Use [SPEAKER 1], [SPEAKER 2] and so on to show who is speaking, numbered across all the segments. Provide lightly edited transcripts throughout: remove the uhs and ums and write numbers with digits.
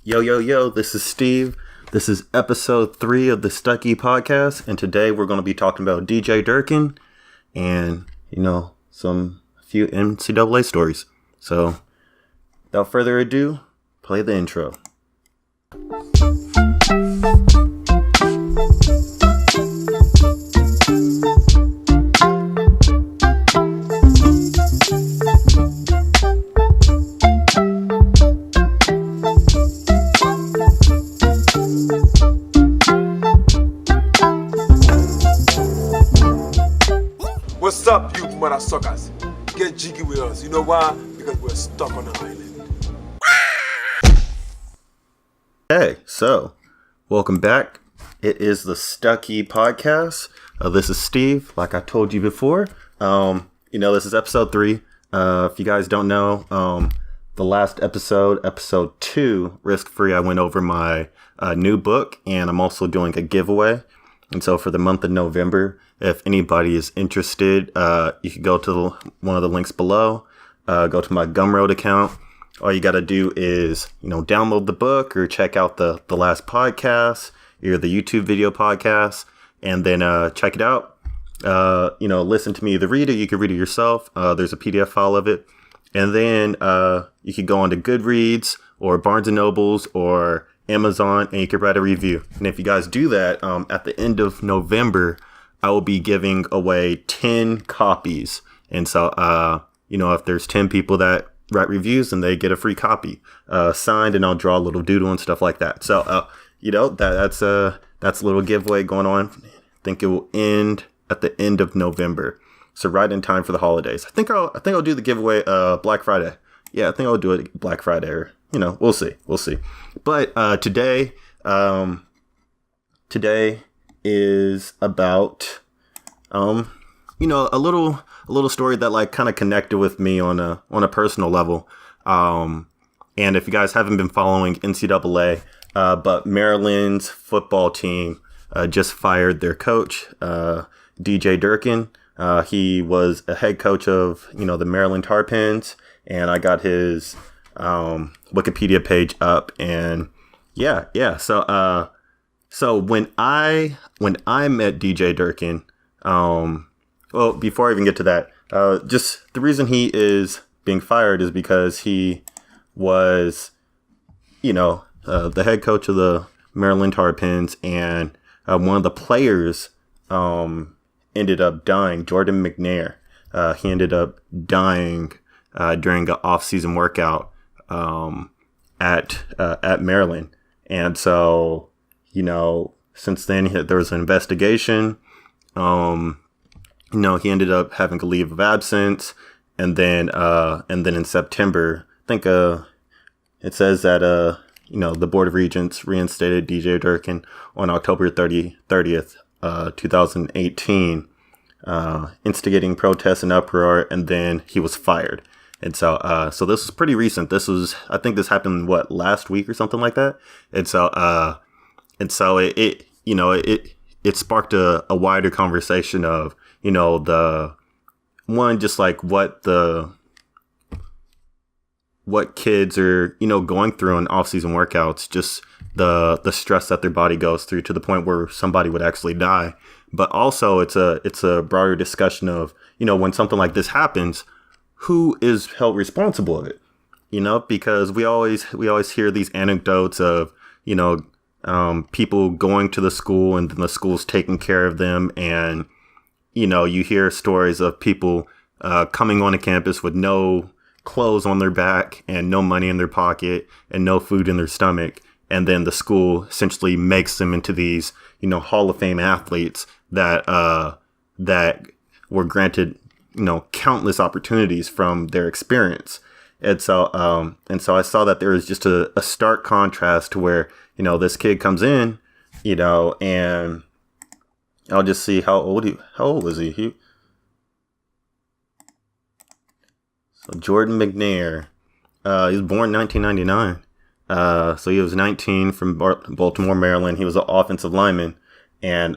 [SPEAKER 1] Yo, yo, yo, this is Steve. This is episode 3 of the Stucky podcast, and today we're going to be talking about DJ Durkin and, a few NCAA stories. So, without further ado, play the intro.
[SPEAKER 2] What's up, you mother suckers? Get jiggy with us. You know why? Because we're stuck on an island.
[SPEAKER 1] Hey, so, welcome back. It is the Stucky podcast. This is Steve, like I told you before. This is episode 3. If you guys don't know, the last episode 2, Risk Free, I went over my new book, and I'm also doing a giveaway. And so for the month of November, if anybody is interested, you can go to one of the links below, go to my Gumroad account. All you got to do is, download the book or check out the last podcast or the YouTube video podcast, and then check it out. Listen to me either read it. You can read it yourself. There's a PDF file of it. And then you could go on to Goodreads or Barnes & Nobles or Amazon, and you can write a review. And if you guys do that, at the end of November, I will be giving away 10 copies. And so, if there's 10 people that write reviews, then they get a free copy signed, and I'll draw a little doodle and stuff like that. So, that's a little giveaway going on. I think it will end at the end of November. So right in time for the holidays. I think I'll do the giveaway Black Friday. Yeah, I think I'll do it Black Friday, or we'll see. But today is about a little story that kind of connected with me on a personal level. And if you guys haven't been following NCAA, but Maryland's football team just fired their coach, DJ Durkin. He was a head coach of the Maryland Tar Pens, and I got his Wikipedia page up, and yeah. So when I met DJ Durkin, before I even get to that, just the reason he is being fired is because he was, the head coach of the Maryland Tar Pens, and one of the players ended up dying. Jordan McNair. He ended up dying during an off-season workout at Maryland, and so since then there was an investigation. He ended up having a leave of absence, and then in September, I think it says that the Board of Regents reinstated DJ Durkin on October 30th, 2018, instigating protests and uproar, and then he was fired. And so this was pretty recent. I think this happened last week or something like that. And so it sparked a wider conversation of the one, just what kids are going through in off-season workouts, just the stress that their body goes through to the point where somebody would actually die. But also it's a broader discussion of when something like this happens, who is held responsible of it? Because we always hear these anecdotes of people going to the school, and then the school's taking care of them, and you hear stories of people coming onto campus with no clothes on their back and no money in their pocket and no food in their stomach, and then the school essentially makes them into these Hall of Fame athletes that were granted countless opportunities from their experience. And so I saw that there was just a stark contrast to where this kid comes in, and I'll just see how old was he? So Jordan McNair, he was born in 1999. So he was 19, from Baltimore, Maryland. He was an offensive lineman, and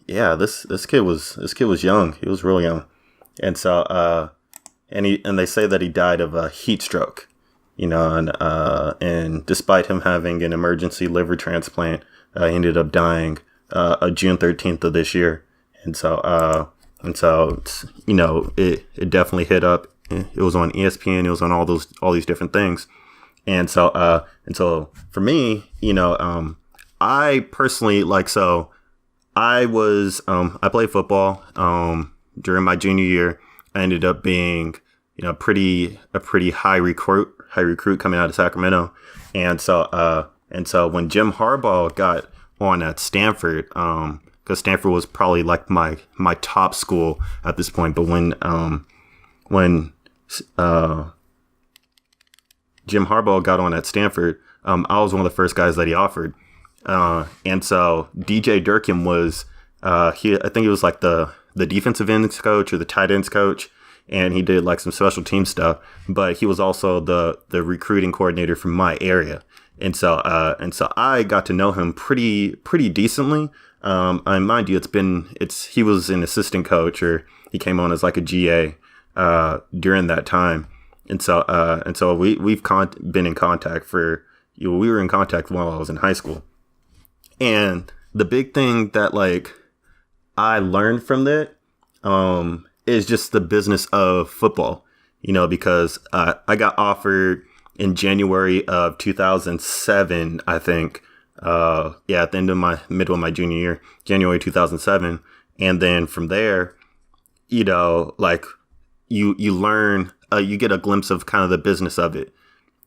[SPEAKER 1] this kid was young. He was real young, and so and they say that he died of a heat stroke. and despite him having an emergency liver transplant, he ended up dying June 13th of this year. And so it's, it definitely hit up. It was on ESPN. It was on all these different things. And so for me, I personally I played football, during my junior year. I ended up being, a pretty high recruit coming out of Sacramento. And so when Jim Harbaugh got on at Stanford, because Stanford was probably like my top school at this point. But when Jim Harbaugh got on at Stanford, I was one of the first guys that he offered. And so DJ Durkin was, I think he was like the defensive ends coach or the tight ends coach. And he did like some special team stuff, but he was also the recruiting coordinator from my area. And so I got to know him pretty decently. And mind you, he was an assistant coach, or he came on as like a GA, during that time. And so we've been in contact we were in contact while I was in high school. And the big thing that like I learned from that, is just the business of football, because I got offered in January of 2007, I think. At the middle of my junior year, January 2007. And then from there, you learn, you get a glimpse of kind of the business of it,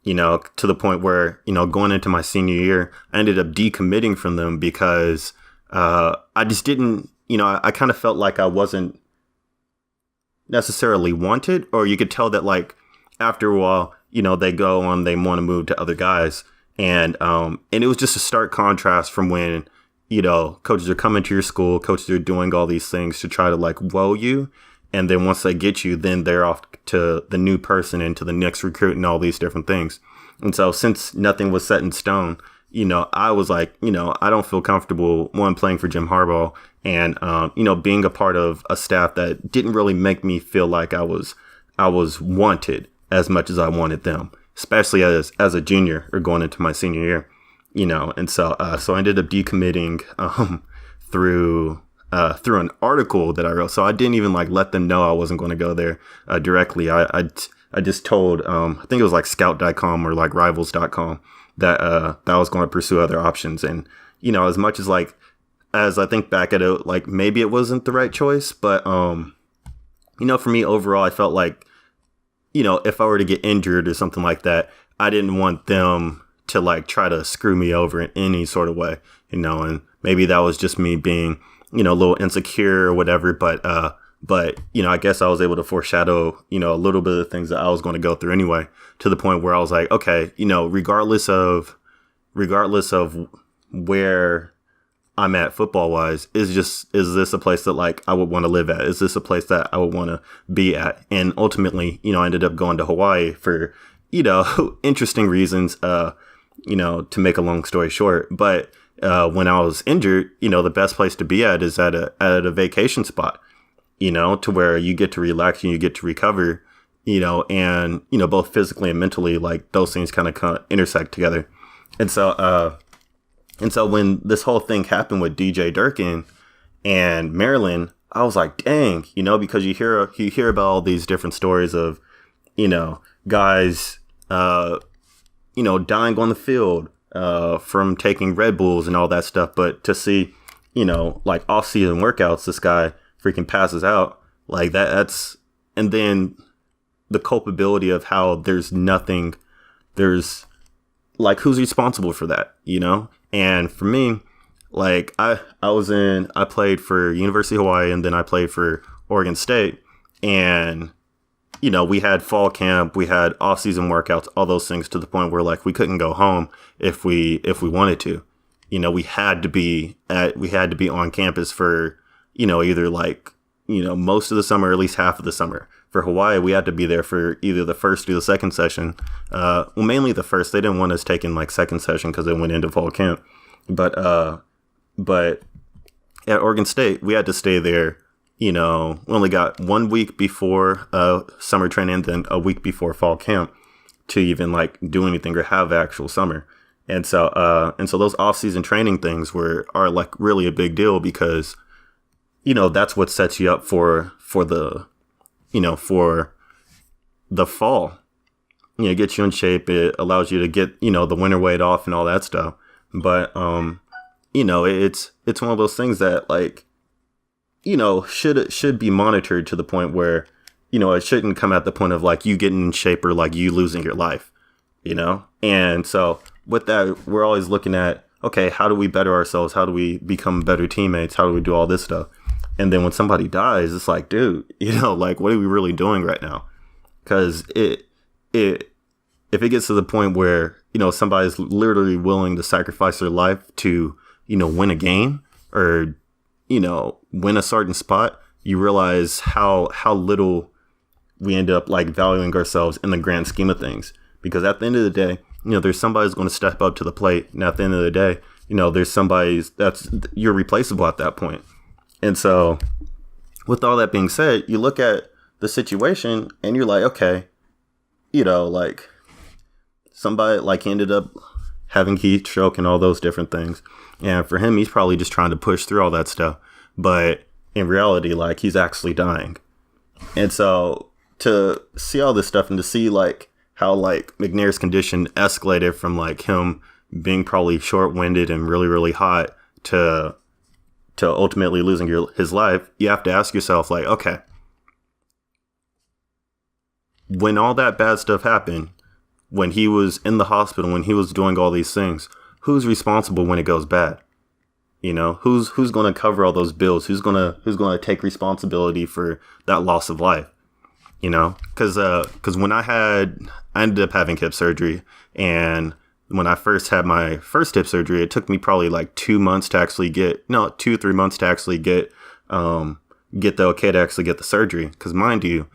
[SPEAKER 1] to the point where, going into my senior year, I ended up decommitting from them because I just didn't, I kind of felt like I wasn't necessarily wanted, or you could tell that like after a while, they go on, they want to move to other guys. And it was just a stark contrast from when, coaches are coming to your school, coaches are doing all these things to try to like woo you. And then once they get you, then they're off to the new person and to the next recruit and all these different things. And so since nothing was set in stone, I was like, I don't feel comfortable, playing for Jim Harbaugh and, being a part of a staff that didn't really make me feel like I was wanted as much as I wanted them, especially as a junior or going into my senior year, and so I ended up decommitting, through an article that I wrote. So I didn't even like let them know I wasn't going to go there, directly. I just told, I think it was like scout.com or like rivals.com that I was going to pursue other options. And, as much as as I think back at it, like maybe it wasn't the right choice, but, for me overall, I felt like, if I were to get injured or something like that, I didn't want them to like try to screw me over in any sort of way, and maybe that was just me being, a little insecure or whatever. But, I guess I was able to foreshadow, a little bit of the things that I was going to go through anyway, to the point where I was like, okay, regardless of where I'm at football wise, is this a place that like I would want to live at? Is this a place that I would want to be at? And ultimately, I ended up going to Hawaii for, interesting reasons, to make a long story short. But when I was injured, the best place to be at is at a vacation spot, to where you get to relax and you get to recover, and, both physically and mentally, like those things kind of intersect together. And so when this whole thing happened with DJ Durkin and Maryland, I was like, dang, because you hear about all these different stories of, guys, dying on the field, from taking Red Bulls and all that stuff. But to see, like off-season workouts, this guy freaking passes out like that's, and then the culpability of how there's like, who's responsible for that, And for me, like I played for University of Hawaii, and then I played for Oregon State, and we had fall camp, we had off-season workouts, all those things, to the point where like we couldn't go home if we wanted to. We had to be on campus for, either like, most of the summer, or at least half of the summer. For Hawaii, we had to be there for either the first or the second session. Mainly the first. They didn't want us taking like second session because it went into fall camp. But at Oregon State, we had to stay there. We only got 1 week before summer training, then a week before fall camp. to even like do anything or have actual summer. And so those off-season training things are like really a big deal because, that's what sets you up for the fall. Gets you in shape. It allows you to get, the winter weight off and all that stuff. But, it's one of those things that like, should be monitored to the point where, it shouldn't come at the point of like you getting in shape or like you losing your life, And so with that, we're always looking at, okay, how do we better ourselves? How do we become better teammates? How do we do all this stuff? And then when somebody dies, it's like, dude, like, what are we really doing right now? Because if it gets to the point where, somebody's literally willing to sacrifice their life to, win a game or, win a certain spot, you realize how little we end up like valuing ourselves in the grand scheme of things. Because at the end of the day, there's somebody who's going to step up to the plate. And at the end of the day, there's somebody you're replaceable at that point. And so with all that being said, you look at the situation and you're like, okay, like somebody like ended up having heat stroke and all those different things. And for him, he's probably just trying to push through all that stuff. But in reality, like he's actually dying. And so to see all this stuff and to see like how like McNair's condition escalated from like him being probably short-winded and really, really hot to ultimately losing his life, you have to ask yourself like, okay, when all that bad stuff happened, when he was in the hospital, when he was doing all these things, who's responsible when it goes bad? Who's going to cover all those bills? Who's going to take responsibility for that loss of life? Because when I ended up having hip surgery, and when I first had my first hip surgery, it took me probably like 2 months to actually 2-3 months to actually get the okay to actually get the surgery. Because mind you,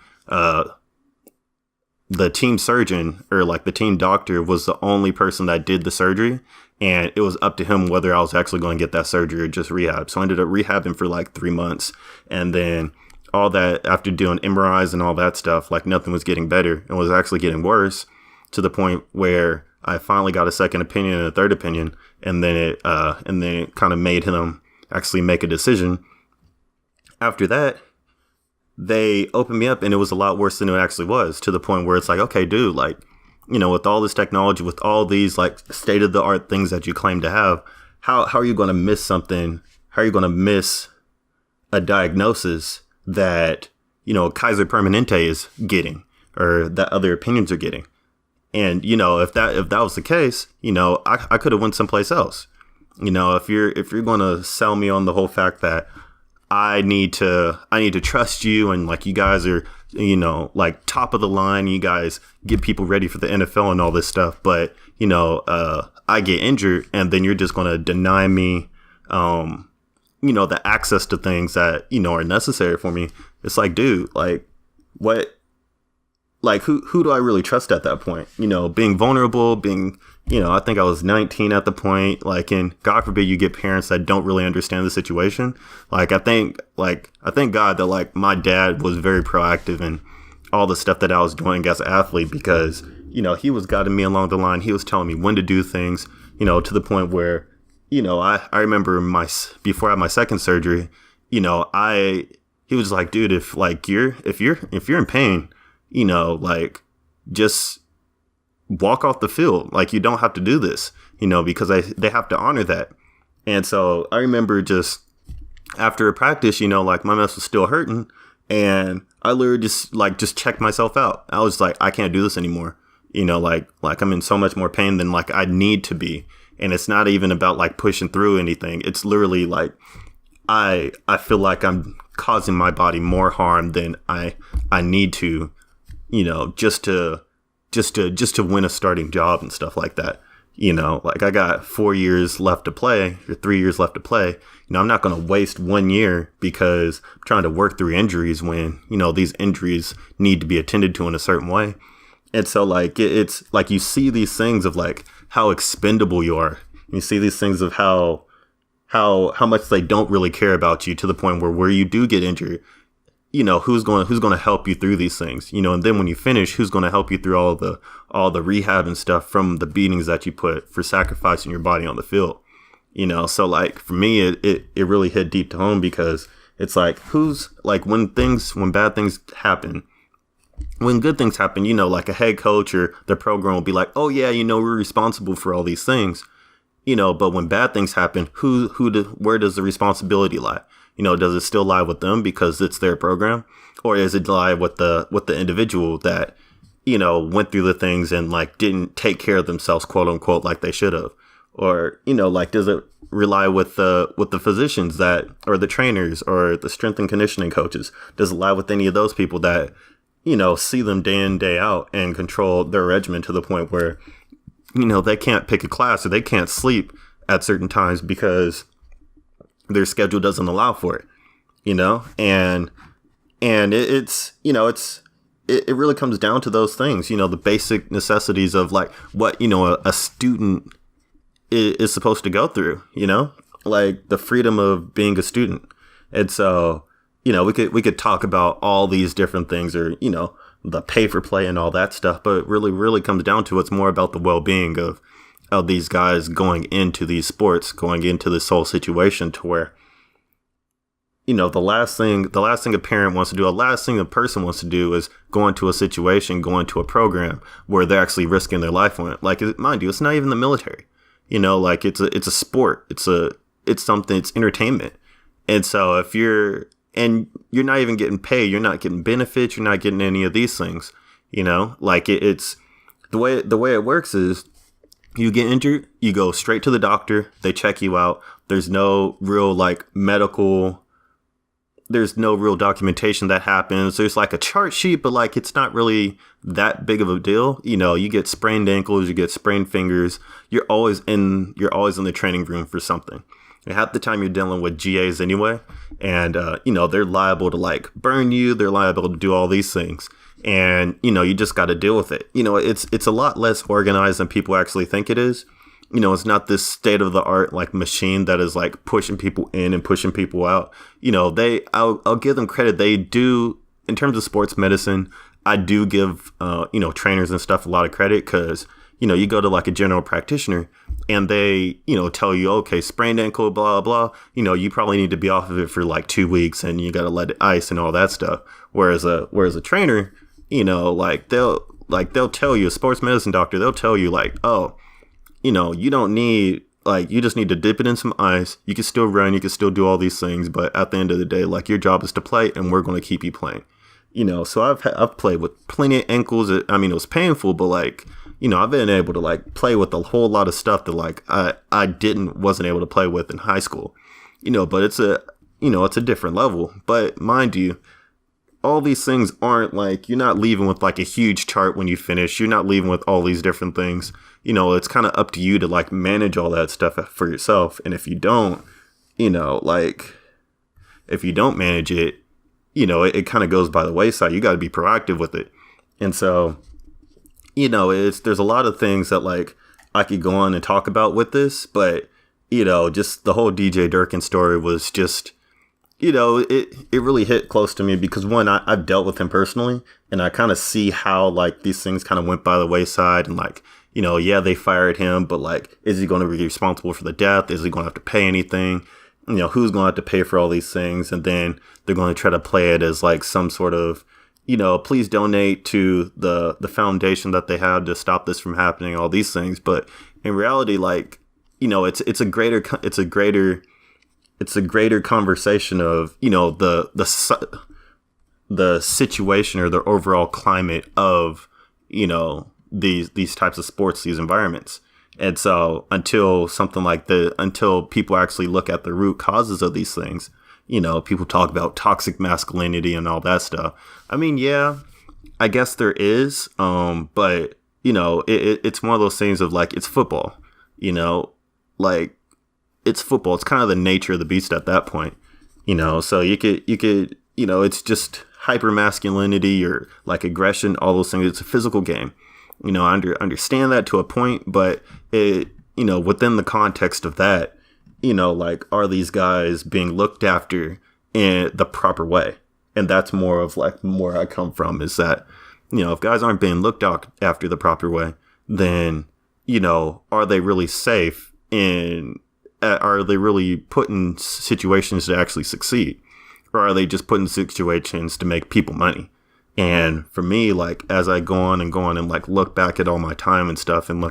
[SPEAKER 1] the team surgeon or like the team doctor was the only person that did the surgery, and it was up to him whether I was actually going to get that surgery or just rehab. So I ended up rehabbing for like 3 months, and then all that after doing MRIs and all that stuff, like nothing was getting better and was actually getting worse to the point where I finally got a second opinion and a third opinion. And then it kind of made him actually make a decision. After that, they opened me up and it was a lot worse than it actually was, to the point where it's like, okay, dude, like, with all this technology, with all these like state of the art things that you claim to have, how are you going to miss something? How are you going to miss a diagnosis that, Kaiser Permanente is getting or that other opinions are getting? And, if that was the case, I could have went someplace else. If you're going to sell me on the whole fact that I need to trust you and like you guys are, like top of the line, you guys get people ready for the NFL and all this stuff. But, I get injured and then you're just going to deny me, the access to things that, are necessary for me. It's like, dude, like what, like who do I really trust at that point? Being vulnerable, being, I think I was 19 at the point, like, and God forbid you get parents that don't really understand the situation. Like, I thank God that like my dad was very proactive in all the stuff that I was doing as an athlete, because, he was guiding me along the line. He was telling me when to do things, to the point where, I remember before I had my second surgery, he was like, dude, if you're in pain, like just walk off the field. Like, you don't have to do this, because they have to honor that. And so I remember just after a practice, like my mess was still hurting, and I literally just checked myself out. I was like, I can't do this anymore. Like I'm in so much more pain than like I need to be. And it's not even about like pushing through anything. It's literally like I feel like I'm causing my body more harm than I need to, just to win a starting job and stuff like that. Like I got 4 years left to play or 3 years left to play. I'm not going to waste 1 year because I'm trying to work through injuries when, these injuries need to be attended to in a certain way. And so like, it's like, you see these things of like how expendable you are. You see these things of how much they don't really care about you, to the point where you do get injured, who's going to help you through these things, and then when you finish, who's going to help you through all the rehab and stuff from the beatings that you put for sacrificing your body on the field. So like for me, it really hit deep to home, because it's like, who's like, when bad things happen, when good things happen, like a head coach or the program will be like, oh yeah, we're responsible for all these things, but when bad things happen, where does the responsibility lie? Does it still lie with them because it's their program, or is it lie with the individual that, went through the things and like didn't take care of themselves, quote unquote, like they should have? Or, like, does it rely with the physicians that, or the trainers or the strength and conditioning coaches? Does it lie with any of those people that, see them day in, day out and control their regimen to the point where, they can't pick a class or they can't sleep at certain times because their schedule doesn't allow for it, and it really comes down to those things, the basic necessities of like what, a student is supposed to go through, like the freedom of being a student. And so, we could talk about all these different things, or, the pay for play and all that stuff, but it really comes down to, it's more about the well-being of these guys going into these sports, going into this whole situation, to where, the last thing a parent wants to do, the last thing a person wants to do is go into a situation, go into a program where they're actually risking their life on it. Like, mind you, it's not even the military, like it's a sport. It's something, it's entertainment. And so if you're not even getting paid, you're not getting benefits, you're not getting any of these things, like it's the way it works is, you get injured, you go straight to the doctor, they check you out. There's no real there's no real documentation that happens. There's like a chart sheet, but like it's not really that big of a deal. You get sprained ankles, you get sprained fingers. You're always in the training room for something. And half the time you're dealing with GAs anyway, and they're liable to like burn you. They're liable to do all these things. And, you just got to deal with it. It's a lot less organized than people actually think it is. It's not this state of the art like machine that is like pushing people in and pushing people out. I'll give them credit. They do, in terms of sports medicine, I do give, trainers and stuff a lot of credit, because, you go to like a general practitioner and they, tell you, okay, sprained ankle, blah, blah, you probably need to be off of it for like 2 weeks and you got to let it ice and all that stuff. Whereas a trainer, they'll tell you, a sports medicine doctor, they'll tell you like, oh, you don't need, like, you just need to dip it in some ice. You can still run, you can still do all these things, but at the end of the day, like, your job is to play, and we're going to keep you playing. So I've played with plenty of ankles. It was painful, but like, I've been able to like play with a whole lot of stuff that like I wasn't able to play with in high school. But it's a different level. But mind you, all these things aren't like, you're not leaving with like a huge chart when you finish. You're not leaving with all these different things. It's kind of up to you to like manage all that stuff for yourself. And if you don't, if you don't manage it, it kind of goes by the wayside. You got to be proactive with it. And so, there's a lot of things that like I could go on and talk about with this, but, just the whole DJ Durkin story was just, it really hit close to me, because one, I've dealt with him personally, and I kind of see how like these things kind of went by the wayside, and like, yeah, they fired him, but like, is he going to be responsible for the death? Is he going to have to pay anything? Who's going to have to pay for all these things? And then they're going to try to play it as like some sort of, please donate to the foundation that they have to stop this from happening, all these things. But in reality, like, it's a greater conversation of, the situation or the overall climate of, these types of sports, these environments. And so until people actually look at the root causes of these things, people talk about toxic masculinity and all that stuff. Yeah, I guess there is, but it's one of those things of like, it's football, like it's football. It's kind of the nature of the beast at that point, so you could, it's just hyper masculinity or like aggression, all those things. It's a physical game. I understand that to a point, but it, within the context of that, like, are these guys being looked after in the proper way? And, that's the thing. And that's more of like where I come from, is that, if guys aren't being looked after the proper way, then, are they really safe, and are they really put in situations to actually succeed? Or are they just put in situations to make people money? And for me, like, as I go on and like look back at all my time and stuff, and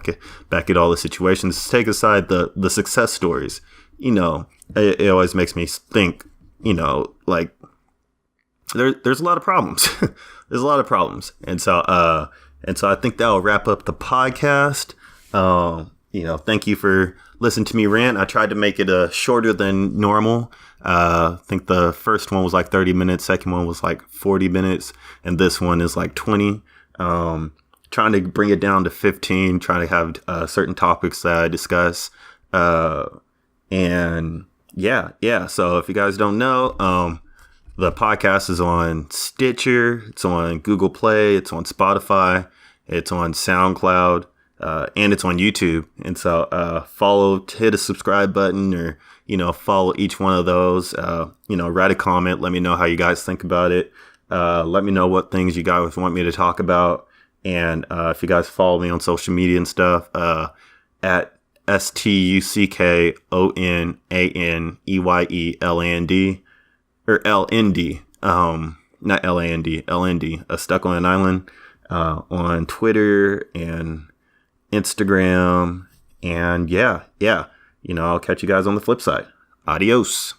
[SPEAKER 1] back at all the situations, take aside the success stories, it always makes me think, like, there's a lot of problems. There's a lot of problems. And so I think that'll wrap up the podcast. Thank you for listening to me rant. I tried to make it shorter than normal. I think the first one was like 30 minutes. Second one was like 40 minutes. And this one is like 20. Trying to bring it down to 15, trying to have certain topics that I discuss. And yeah. So if you guys don't know, the podcast is on Stitcher, it's on Google Play, it's on Spotify, it's on SoundCloud, and it's on YouTube. And so hit a subscribe button, or follow each one of those. Write a comment, let me know how you guys think about it. Let me know what things you guys want me to talk about. And if you guys follow me on social media and stuff, at StuckonAneyEYELAND, or LND, not LAND, LND, Stuck on an Island, on Twitter and Instagram. And yeah, I'll catch you guys on the flip side. Adios.